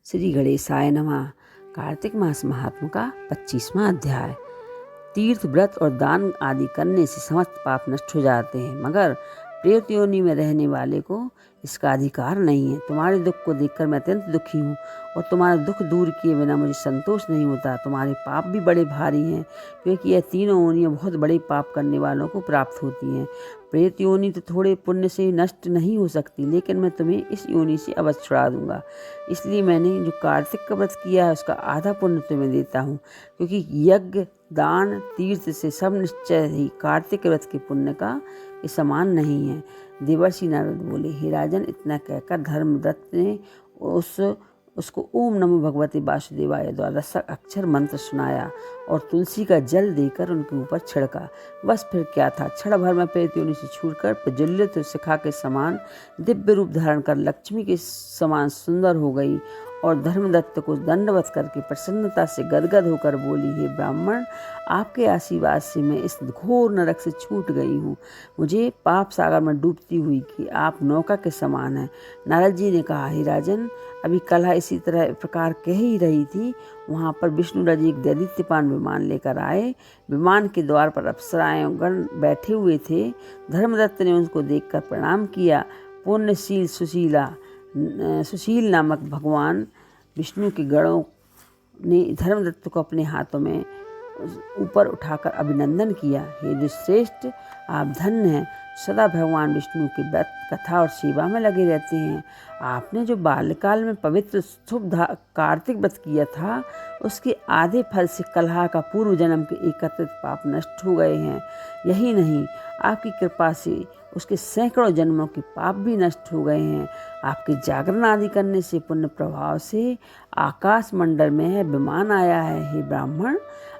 श्री गणेशाय नमः। कार्तिक मास महात्म का 25वां अध्याय। तीर्थ व्रत और दान आदि करने से समस्त पाप नष्ट हो जाते हैं, मगर प्रेत योनि में रहने वाले को इसका अधिकार नहीं है। तुम्हारे दुख को देखकर मैं अत्यंत दुखी हूँ और तुम्हारा दुख दूर किए बिना मुझे संतोष नहीं होता। तुम्हारे पाप भी बड़े भारी हैं, क्योंकि यह तीनों योनियाँ बहुत बड़े पाप करने वालों को प्राप्त होती हैं। प्रेत योनि तो थोड़े पुण्य से नष्ट नहीं हो सकती, लेकिन मैं तुम्हें इस योनि से अवश्य छुड़ा दूंगा। इसलिए मैंने जो कार्तिक का व्रत किया है उसका आधा पुण्य तुम्हें देता हूँ, क्योंकि यज्ञ दान तीर्थ से सब निश्चय ही कार्तिक व्रत के पुण्य का ये समान नहीं है। देवर्षि नारद बोले, हे राजन, इतना कहकर धर्मदत्त ने उसको ओम नमो भगवते वासुदेवाय द्वादश अक्षर मंत्र सुनाया और तुलसी का जल देकर उनके ऊपर छिड़का। बस फिर क्या था, क्षण भर में प्रेत योनि से छूटकर प्रज्वलित शिखा के समान दिव्य रूप धारण कर लक्ष्मी के समान सुंदर हो गई और धर्मदत्त को दंडवत करके प्रसन्नता से गदगद होकर बोली, हे ब्राह्मण, आपके आशीर्वाद से मैं इस घोर नरक से छूट गई हूँ। मुझे पाप सागर में डूबती हुई कि आप नौका के समान हैं। नारद जी ने कहा, हे राजन, अभी कलह इसी तरह प्रकार कह ही रही थी, वहाँ पर विष्णुराज एक दैदीप्यमान विमान लेकर आए। विमान के द्वार पर अप्सराएं गण बैठे हुए थे। धर्मदत्त ने उनको देखकर प्रणाम किया। पुण्यशील सुशील नामक भगवान विष्णु के गणों ने धर्मदत्त को अपने हाथों में ऊपर उठाकर अभिनंदन किया। हे दुष्श्रेष्ठ, आप धन्य हैं, सदा भगवान विष्णु की व्रत कथा और सेवा में लगे रहते हैं। आपने जो बाल्यकाल में पवित्र शुभ कार्तिक व्रत किया था, उसके आधे फल से कलह का पूर्व जन्म के एकत्रित पाप नष्ट हो गए हैं। यही नहीं, आपकी कृपा से उसके सैकड़ों जन्मों के पाप भी नष्ट हो गए हैं। आपके जागरण आदि करने से पुण्य प्रभाव से आकाश मंडल में विमान आया है। हे ब्राह्मण,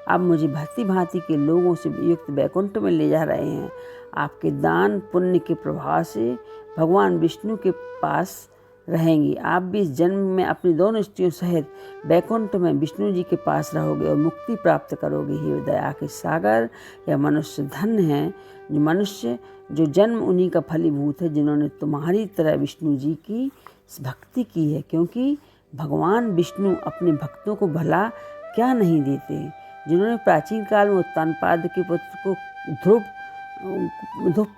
आप मुझे भांति भांति के लोगों से युक्त वैकुंठ में ले जा रहे हैं। आपके दान पुण्य के प्रभाव से भगवान विष्णु के पास रहेंगी। आप भी इस जन्म में अपनी दोनों स्त्रियों सहित वैकुंठ में विष्णु जी के पास रहोगे और मुक्ति प्राप्त करोगे। हे दया के सागर, यह मनुष्य धन्य है जो मनुष्य जो जन्म उन्हीं का फलीभूत है जिन्होंने तुम्हारी तरह विष्णु जी की भक्ति की है, क्योंकि भगवान विष्णु अपने भक्तों को भला क्या नहीं देते। जिन्होंने प्राचीन काल में उत्तानपाद के पुत्र को ध्रुव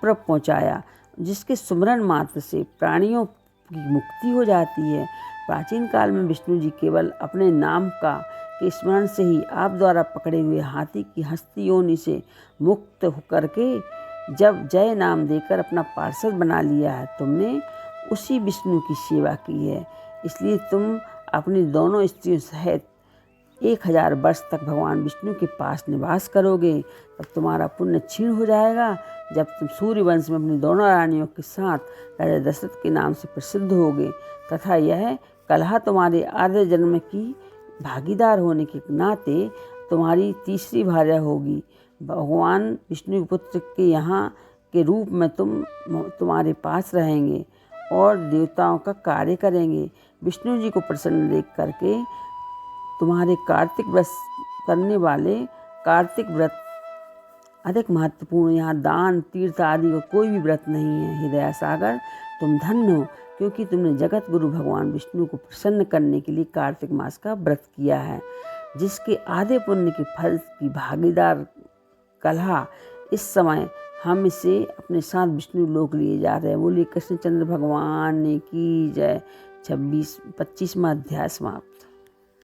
पहुँचाया, जिसके सुमरन मात्र से प्राणियों की मुक्ति हो जाती है। प्राचीन काल में विष्णु जी केवल अपने नाम के स्मरण से ही आप द्वारा पकड़े हुए हाथी की हस्ती योनि से मुक्त होकर के जब जय नाम देकर अपना पार्षद बना लिया है, तुमने उसी विष्णु की सेवा की है। इसलिए तुम अपनी दोनों स्त्रियों सहित 1000 वर्ष तक भगवान विष्णु के पास निवास करोगे। तब तुम्हारा पुण्य क्षीण हो जाएगा, जब तुम सूर्य वंश में अपनी दोनों रानियों के साथ राजा दशरथ के नाम से प्रसिद्ध होगे, तथा यह कलह तुम्हारे आधे जन्म की भागीदार होने के नाते तुम्हारी तीसरी भार्या होगी। भगवान विष्णु के पुत्र के यहाँ के रूप में तुम्हारे पास रहेंगे और देवताओं का कार्य करेंगे। विष्णु जी को प्रसन्न देख करके तुम्हारे कार्तिक व्रत करने वाले कार्तिक व्रत अधिक महत्वपूर्ण, यहाँ दान तीर्थ आदि का कोई भी व्रत नहीं है। हृदय सागर, तुम धन्य हो, क्योंकि तुमने जगत गुरु भगवान विष्णु को प्रसन्न करने के लिए कार्तिक मास का व्रत किया है, जिसके आधे पुण्य के फल की भागीदार कलह इस समय हम इसे अपने साथ विष्णु लोक लिए जा रहे हैं। बोलिए कृष्णचंद्र भगवान ने की जय। 25वां अध्याय समाप्त।